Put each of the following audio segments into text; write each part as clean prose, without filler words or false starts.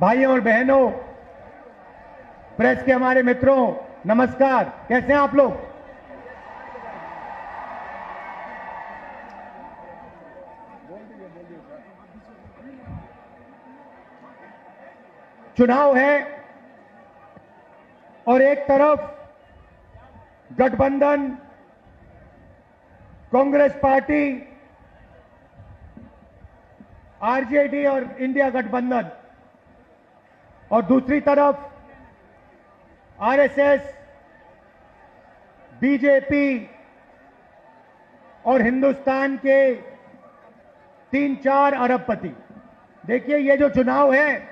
भाइयों और बहनों, प्रेस के हमारे मित्रों, नमस्कार। कैसे हैं आप लोग? चुनाव है और एक तरफ गठबंधन, कांग्रेस पार्टी, आरजेडी और इंडिया गठबंधन, और दूसरी तरफ आरएसएस, बीजेपी और हिंदुस्तान के 3-4 अरबपति। देखिए, ये जो चुनाव है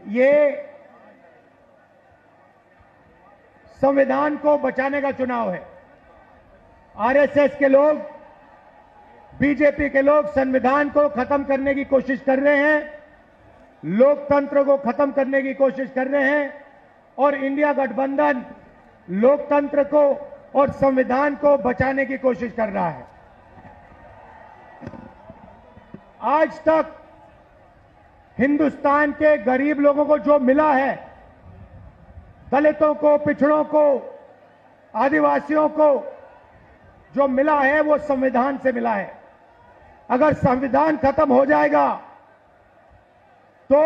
ये संविधान को बचाने का चुनाव है। आरएसएस के लोग, बीजेपी के लोग संविधान को खत्म करने की कोशिश कर रहे हैं, लोकतंत्र को खत्म करने की कोशिश कर रहे हैं, और इंडिया गठबंधन लोकतंत्र को और संविधान को बचाने की कोशिश कर रहा है। आज तक हिंदुस्तान के गरीब लोगों को जो मिला है, दलितों को, पिछड़ों को, आदिवासियों को जो मिला है वो संविधान से मिला है। अगर संविधान खत्म हो जाएगा तो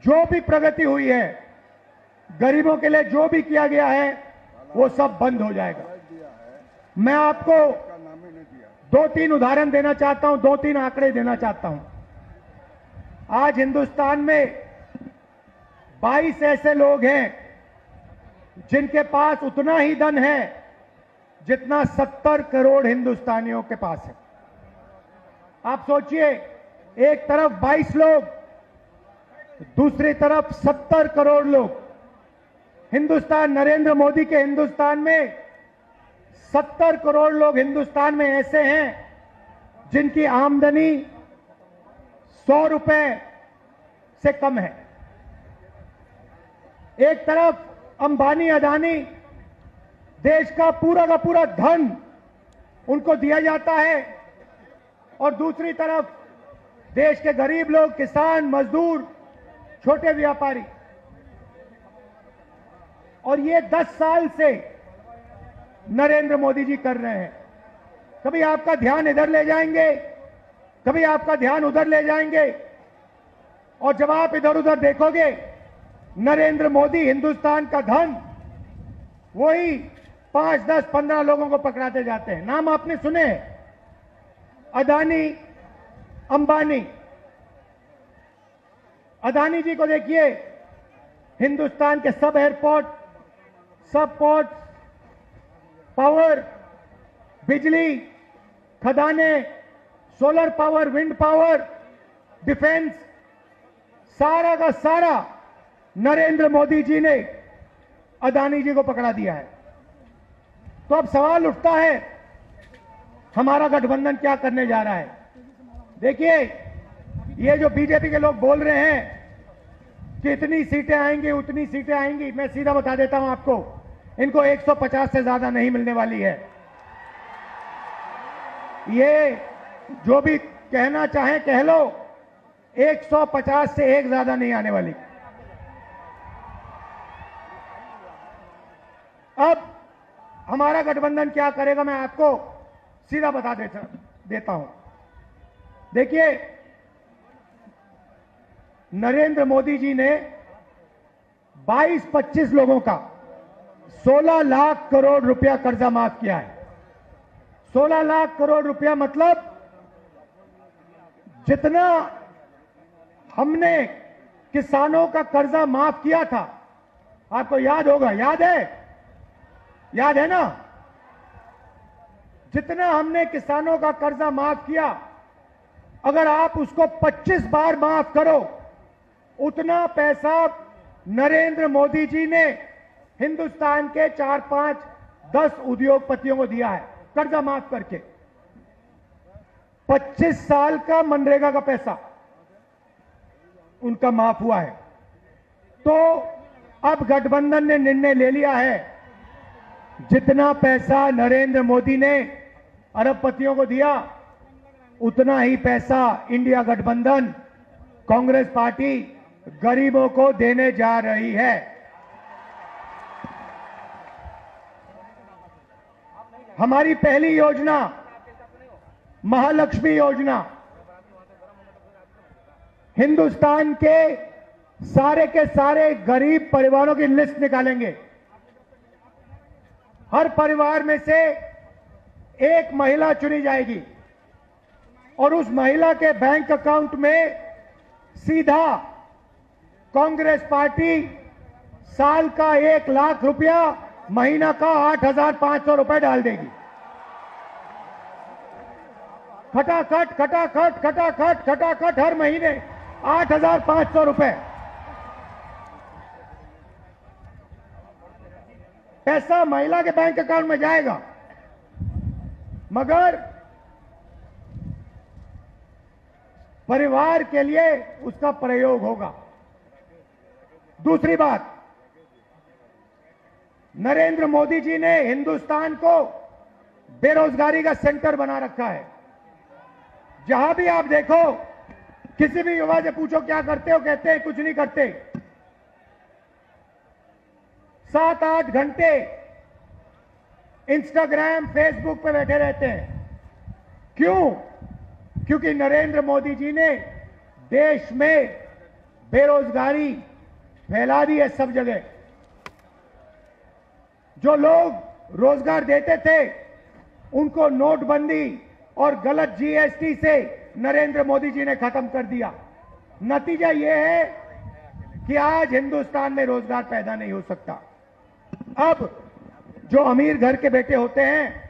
जो भी प्रगति हुई है, गरीबों के लिए जो भी किया गया है, वो सब बंद हो जाएगा। मैं आपको 2-3 उदाहरण देना चाहता हूं, 2-3 आंकड़े देना चाहता हूं। आज हिंदुस्तान में 22 ऐसे लोग हैं जिनके पास उतना ही धन है जितना 70 करोड़ हिंदुस्तानियों के पास है। आप सोचिए, एक तरफ 22 लोग, दूसरी तरफ 70 करोड़ लोग। हिंदुस्तान, नरेंद्र मोदी के हिंदुस्तान में 70 करोड़ लोग हिंदुस्तान में ऐसे हैं जिनकी आमदनी 100 रुपए से कम है। एक तरफ अंबानी, अदानी, देश का पूरा धन उनको दिया जाता है, और दूसरी तरफ देश के गरीब लोग, किसान, मजदूर, छोटे व्यापारी। और ये 10 साल से नरेंद्र मोदी जी कर रहे हैं। कभी आपका ध्यान इधर ले जाएंगे, कभी आपका ध्यान उधर ले जाएंगे, और जब आप इधर उधर देखोगे, नरेंद्र मोदी हिंदुस्तान का धन वही 5, 10, 15 लोगों को पकड़ाते जाते हैं। नाम आपने सुने, अदानी, अंबानी। अदानी जी को देखिए, हिंदुस्तान के सब एयरपोर्ट, सब पोर्ट, पावर, बिजली, खदाने, solar power, wind power, defence, सारा का सारा नरेंद्र मोदी जी ने अदानी जी को पकड़ा दिया है। तो अब सवाल उठता है, हमारा गठबंधन क्या करने जा रहा है? देखिए, ये जो बीजेपी के लोग बोल रहे हैं कि इतनी सीटें आएंगी, उतनी सीटें आएंगी, मैं सीधा बता देता हूं आपको, इनको 150 से ज्यादा नहीं मिलने वाली है। ये जो भी कहना चाहे कह लो, 150 से एक ज्यादा नहीं आने वाली। अब हमारा गठबंधन क्या करेगा, मैं आपको सीधा बता देता हूं। देखिए, नरेंद्र मोदी जी ने 22-25 लोगों का 16 लाख करोड़ रुपया कर्जा माफ किया है। 16 लाख करोड़ रुपया मतलब जितना हमने किसानों का कर्जा माफ किया था, आपको याद होगा, याद है ना? जितना हमने किसानों का कर्जा माफ किया, अगर आप उसको 25 बार माफ करो, उतना पैसा नरेंद्र मोदी जी ने हिंदुस्तान के 4, 5, 10 उद्योगपतियों को दिया है, कर्जा माफ करके। 25 साल का मनरेगा का पैसा उनका माफ हुआ है। तो अब गठबंधन ने निर्णय ले लिया है, जितना पैसा नरेंद्र मोदी ने अरबपतियों को दिया, उतना ही पैसा इंडिया गठबंधन कांग्रेस पार्टी गरीबों को देने जा रही है। हमारी पहली योजना महालक्ष्मी योजना, हिंदुस्तान के सारे गरीब परिवारों की लिस्ट निकालेंगे। हर परिवार में से एक महिला चुनी जाएगी और उस महिला के बैंक अकाउंट में सीधा कांग्रेस पार्टी साल का 1 लाख रुपया, महीना का 8,500 रुपए डाल देगी। खटाखट खटाखट खटाखट खटाखट हर महीने 8,500 रुपए पैसा महिला के बैंक अकाउंट में जाएगा, मगर परिवार के लिए उसका प्रयोग होगा। दूसरी बात, नरेंद्र मोदी जी ने हिंदुस्तान को बेरोजगारी का सेंटर बना रखा है। जहां भी आप देखो, किसी भी युवा से पूछो क्या करते हो, कहते हैं कुछ नहीं करते। 7-8 घंटे इंस्टाग्राम फेसबुक पे बैठे रहते हैं। क्यों? क्योंकि नरेंद्र मोदी जी ने देश में बेरोजगारी फैला दी है सब जगह। जो लोग रोजगार देते थे उनको नोटबंदी और गलत जीएसटी से नरेंद्र मोदी जी ने खत्म कर दिया। नतीजा यह है कि आज हिंदुस्तान में रोजगार पैदा नहीं हो सकता। अब जो अमीर घर के बेटे होते हैं,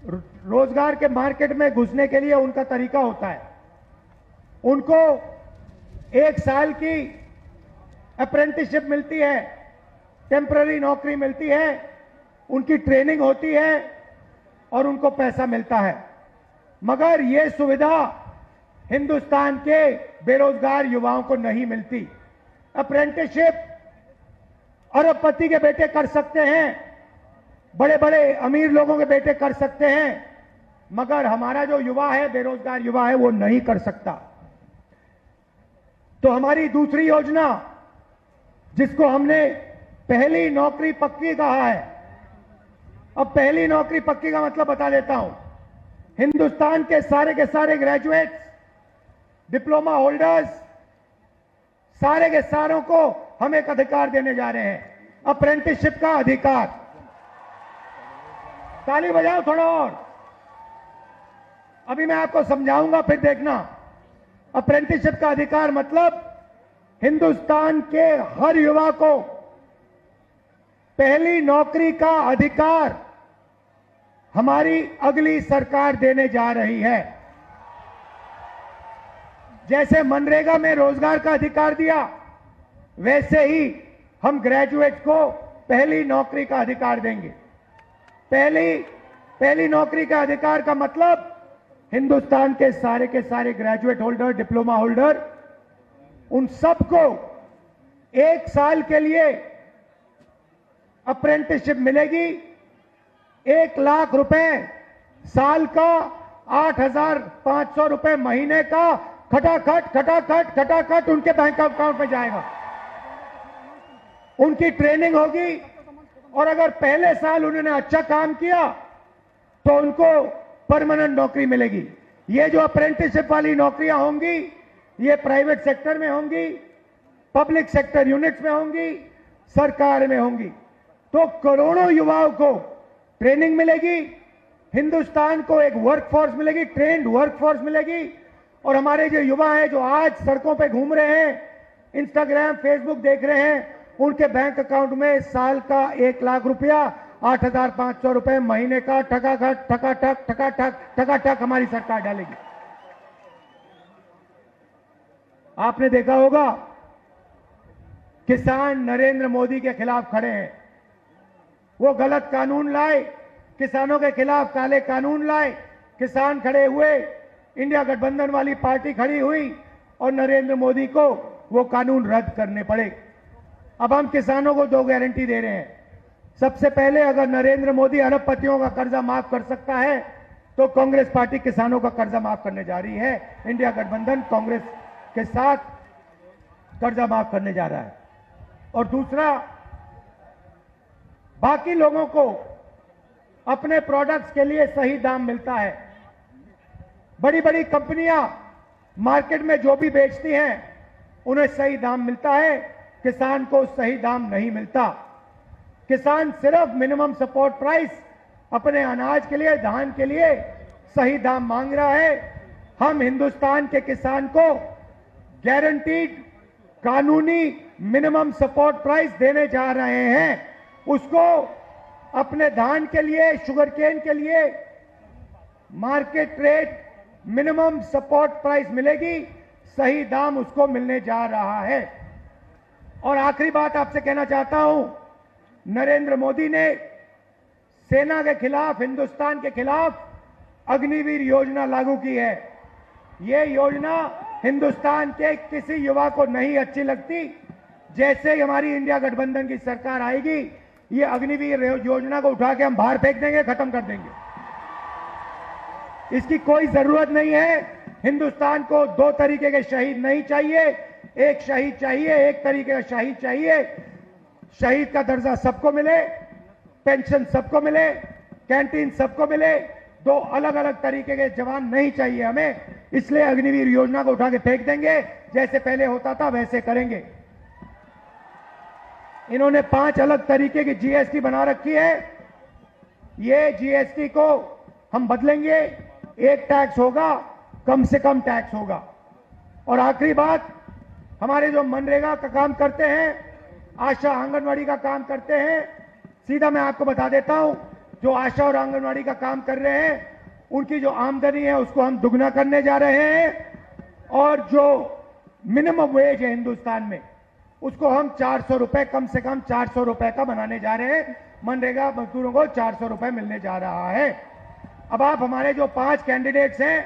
रोजगार के मार्केट में घुसने के लिए उनका तरीका होता है, उनको 1 साल की अप्रेंटिसशिप मिलती है, टेम्पररी नौकरी मिलती है, उनकी ट्रेनिंग होती है और उनको पैसा मिलता है। मगर यह सुविधा हिंदुस्तान के बेरोजगार युवाओं को नहीं मिलती। अप्रेंटिसशिप अरबपति के बेटे कर सकते हैं, बड़े बड़े अमीर लोगों के बेटे कर सकते हैं, मगर हमारा जो युवा है, बेरोजगार युवा है, वो नहीं कर सकता। तो हमारी दूसरी योजना, जिसको हमने पहली नौकरी पक्की कहा है, अब पहली नौकरी पक्की का मतलब बता देता हूं। हिंदुस्तान के सारे ग्रेजुएट्स, डिप्लोमा होल्डर्स, सारे के सारों को हम एक अधिकार देने जा रहे हैं, अप्रेंटिसशिप का अधिकार। ताली बजाओ थोड़ा और। अभी मैं आपको समझाऊंगा, फिर देखना। अप्रेंटिसशिप का अधिकार मतलब हिंदुस्तान के हर युवा को पहली नौकरी का अधिकार हमारी अगली सरकार देने जा रही है। जैसे मनरेगा में रोजगार का अधिकार दिया, वैसे ही हम ग्रेजुएट को पहली नौकरी का अधिकार देंगे। पहली नौकरी का अधिकार का मतलब हिंदुस्तान के सारे ग्रेजुएट होल्डर, डिप्लोमा होल्डर, उन सबको 1 साल के लिए अप्रेंटिसशिप मिलेगी। 1 लाख रुपए साल का, 8,500 रुपए महीने का, खटाखट खटाखट खटाखट उनके बैंक अकाउंट में जाएगा। उनकी ट्रेनिंग होगी और अगर पहले साल उन्होंने अच्छा काम किया तो उनको परमानेंट नौकरी मिलेगी। ये जो अप्रेंटिसशिप वाली नौकरियां होंगी, ये प्राइवेट सेक्टर में होंगी, पब्लिक सेक्टर यूनिट्स में होंगी, सरकार में होंगी। तो करोड़ों युवाओं को ट्रेनिंग मिलेगी, हिंदुस्तान को एक वर्कफोर्स मिलेगी, ट्रेंड वर्कफोर्स मिलेगी। और हमारे जो युवा हैं, जो आज सड़कों पे घूम रहे हैं, इंस्टाग्राम फेसबुक देख रहे हैं, उनके बैंक अकाउंट में साल का 1 लाख रुपया, 8,500 रुपए महीने का, ठकाठक ठकाठक ठकाठक ठकाठक हमारी सरकार डालेगी। आपने देखा होगा, किसान नरेंद्र मोदी के खिलाफ खड़े हैं। वो गलत कानून लाए, किसानों के खिलाफ काले कानून लाए, किसान खड़े हुए, इंडिया गठबंधन वाली पार्टी खड़ी हुई और नरेंद्र मोदी को वो कानून रद्द करने पड़े। अब हम किसानों को 2 गारंटी दे रहे हैं। सबसे पहले, अगर नरेंद्र मोदी अरबपतियों का कर्जा माफ कर सकता है तो कांग्रेस पार्टी किसानों का कर्जा माफ करने जा रही है। इंडिया गठबंधन कांग्रेस के साथ कर्जा माफ करने जा रहा है। और दूसरा, बाकी लोगों को अपने प्रोडक्ट्स के लिए सही दाम मिलता है। बड़ी बड़ी कंपनियां मार्केट में जो भी बेचती हैं उन्हें सही दाम मिलता है, किसान को सही दाम नहीं मिलता। किसान सिर्फ मिनिमम सपोर्ट प्राइस अपने अनाज के लिए, धान के लिए सही दाम मांग रहा है। हम हिंदुस्तान के किसान को गारंटीड कानूनी मिनिमम सपोर्ट प्राइस देने जा रहे हैं। उसको अपने धान के लिए, शुगर केन के लिए market rate minimum support price मिलेगी, सही दाम उसको मिलने जा रहा है। और आखिरी बात आपसे कहना चाहता हूं, नरेंद्र मोदी ने सेना के खिलाफ, हिंदुस्तान के खिलाफ अग्निवीर योजना लागू की है। यह योजना हिंदुस्तान के किसी युवा को नहीं अच्छी लगती। जैसे ही हमारी इंडिया गठबंधन की सरकार आएगी, ये अग्निवीर योजना को उठा के हम बाहर फेंक देंगे, खत्म कर देंगे। इसकी कोई जरूरत नहीं है। हिंदुस्तान को दो तरीके के शहीद नहीं चाहिए, एक शहीद चाहिए, एक तरीके का शहीद चाहिए। शहीद का दर्जा सबको मिले, पेंशन सबको मिले, कैंटीन सबको मिले। दो अलग अलग तरीके के जवान नहीं चाहिए हमें। इसलिए अग्निवीर योजना को उठा के फेंक देंगे, जैसे पहले होता था वैसे करेंगे। इन्होंने 5 अलग तरीके की जीएसटी बना रखी है। ये जीएसटी को हम बदलेंगे। एक टैक्स होगा, कम से कम टैक्स होगा। और आखिरी बात, हमारे जो मनरेगा का काम करते हैं, आशा आंगनवाड़ी का काम करते हैं, सीधा मैं आपको बता देता हूं, जो आशा और आंगनवाड़ी का काम कर रहे हैं उनकी जो आमदनी है उसको हम दुगना करने जा रहे हैं। और जो मिनिमम वेज है हिंदुस्तान में, उसको हम 400 रुपए, कम से कम 400 रुपए का बनाने जा रहे हैं। मनरेगा मजदूरों को 400 रुपए मिलने जा रहा है। अब आप हमारे जो 5 कैंडिडेट्स हैं,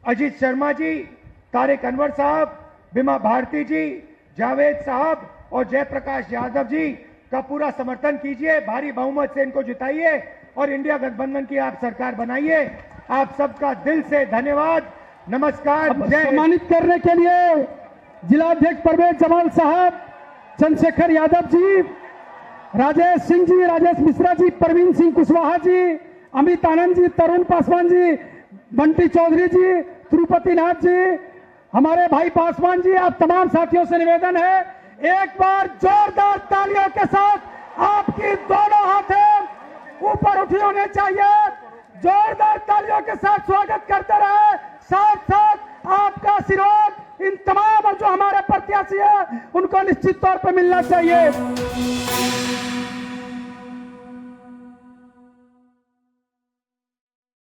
अजीत शर्मा जी, तारिक अनवर साहब, बिमा भारती जी, जावेद साहब और जयप्रकाश यादव जी का पूरा समर्थन कीजिए। भारी बहुमत से इनको जिताइए और इंडिया गठबंधन की आप सरकार बनाइए। आप सबका दिल से धन्यवाद। नमस्कार। सम्मानित करने के लिए जिलाध्यक्ष परवेज जमाल साहब, चंद्रशेखर यादव जी, राजेश सिंह जी, राजेश मिश्रा जी, परवीन सिंह कुशवाहा जी, अमित आनंद जी, तरुण पासवान जी, बंटी चौधरी जी, तिरुपति नाथ जी, हमारे भाई पासवान जी, आप तमाम साथियों से निवेदन है, एक बार जोरदार तालियों के साथ आपकी दोनों हाथें ऊपर उठी होने चाहिए। जोरदार तालियों के साथ स्वागत करते रहे। साथ साथ आपका आशीर्वाद इन तमाम जो हमारे प्रत्याशी है उनको निश्चित तौर पर मिलना चाहिए।